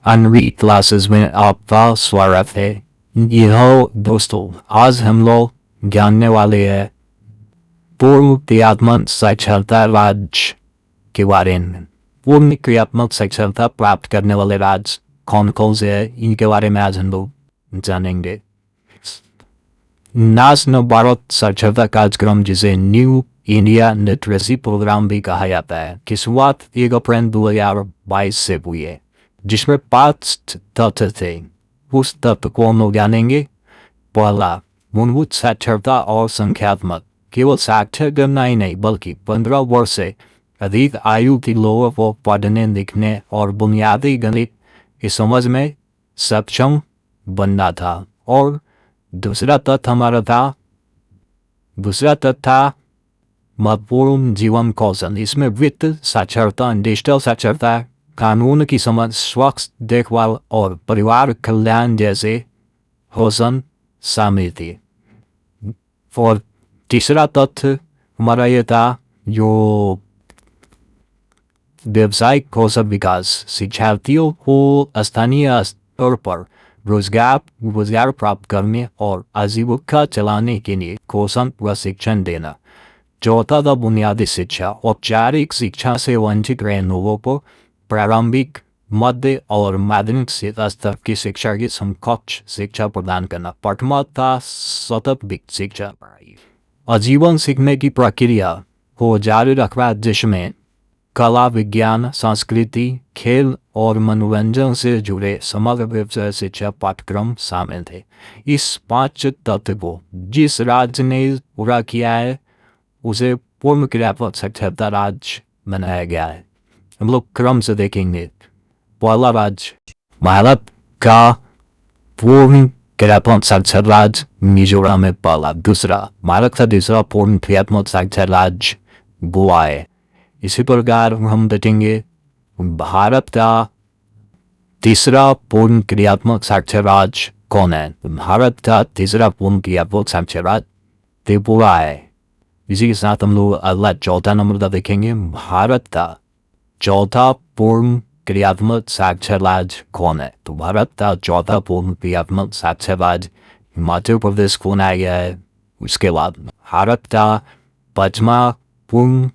Unread classes में आपका स्वागत है। यह दोस्तों, आज हम लोग जानने वाले हैं पूर्ण क्रियात्मक साक्षरता राज्य के बारे में। पूर्ण क्रियात्मक साक्षरता प्राप्त करने वाले राज्य कौन कौन से हैं, इनके बारे में आज हम लोग जानेंगे। नेशनल भारत साक्षरता कार्यक्रम, जिसे न्यू इंडिया लिटरेसी प्रोग्राम भी कहा जाता है, की शुरुआत 1 अप्रैल 2022 से हुई है, जिसमें 5 तथ्य थे। उस तथ्य को हम लोग जानेंगे। पहला, मूलभूत साक्षरता और संख्यात्मक। केवल साक्षर करना ही नहीं, बल्कि 15 वर्ष से अधिक आयु के लोगों को पढ़ने, लिखने और बुनियादी गणित की समझ में सक्षम बनना था। और दूसरा तथ्य था महत्वपूर्ण जीवन कौशल। इसमें वित्त साक्षरता, डिजिटल साक्षरता, कानून की समझ, स्वास्थ्य देखभाल और परिवार कल्याण जैसे कौशल शामिल थे। और तीसरा तथ्य हमारा ये था जो व्यावसायिक कौशल विकास। शिक्षार्थियों को स्थानीय स्तर पर रोजगार प्राप्त करने और आजीविका चलाने के लिए कौशल प्रशिक्षण देना। चौथा था बुनियादी शिक्षा। औपचारिक शिक्षा से वंचित रहे लोगों को प्रारंभिक, मध्य और माध्यमिक स्तर की शिक्षा की समकक्ष शिक्षा प्रदान करना। पाठ्यक्रम था सतत शिक्षा। आजीवन सीखने की प्रक्रिया को जारी रखना, जिसमें कला, विज्ञान, संस्कृति, खेल और मनोरंजन से जुड़े समग्र व्यवसाय शिक्षा पाठ्यक्रम शामिल थे। इस 5 तत्व को जिस राज्य ने पूरा किया है, उसे पूर्ण क्रियात्मक साक्षरता राज्य बनाया गया है। हम लोग क्रम से देखेंगे। पहला राज्य भारत का पूर्ण क्रियात्मक साक्षर राज्य मिजोरम में पहला। दूसरा भारत का दूसरा पूर्ण क्रियात्मक साक्षर राज्य गोवा है। इसी प्रकार हम देखेंगे भारत का तीसरा पूर्ण क्रियात्मक साक्षर राज्य कौन है। भारत का तीसरा पूर्ण क्रियात्मक साक्षर राज्य त्रिपुरा है। इसी के साथ हम लोग अगला चौथा नंबर का देखेंगे। भारत का चौथा पूर्ण क्रियात्मक साक्षर राज्य कौन है। तो भारत का चौथा पूर्ण क्रियात्मक साक्षर राज्य हिमाचल प्रदेश को बनाया गया है। उसके बाद भारत का 5वां पूर्ण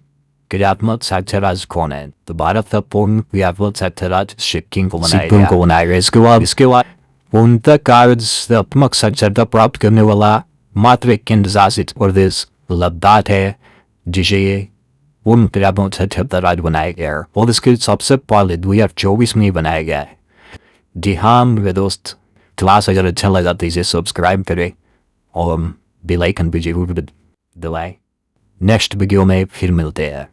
क्रियात्मक साक्षर राज्य कौन है। तो भारत का पूर्ण क्रियात्मक साक्षर राज्य सिक्किम को बनाया गया। इसके बाद पूर्णतः कार्यात्मक साक्षरता प्राप्त करने वाला मात्र एक केंद्र शासित प्रदेश लद्दाख है, जिसे पूर्ण क्रियात्मक साक्षरता राज्य बनाया गया है। और इसके सबसे पहले 2024 में बनाया गया है। जी हाँ मेरे दोस्त, क्लास अगर अच्छा लगा तो इसे सब्सक्राइब करें और बेल आइकन भी जरूर दबाएं। नेक्स्ट वीडियो में फिर मिलते हैं।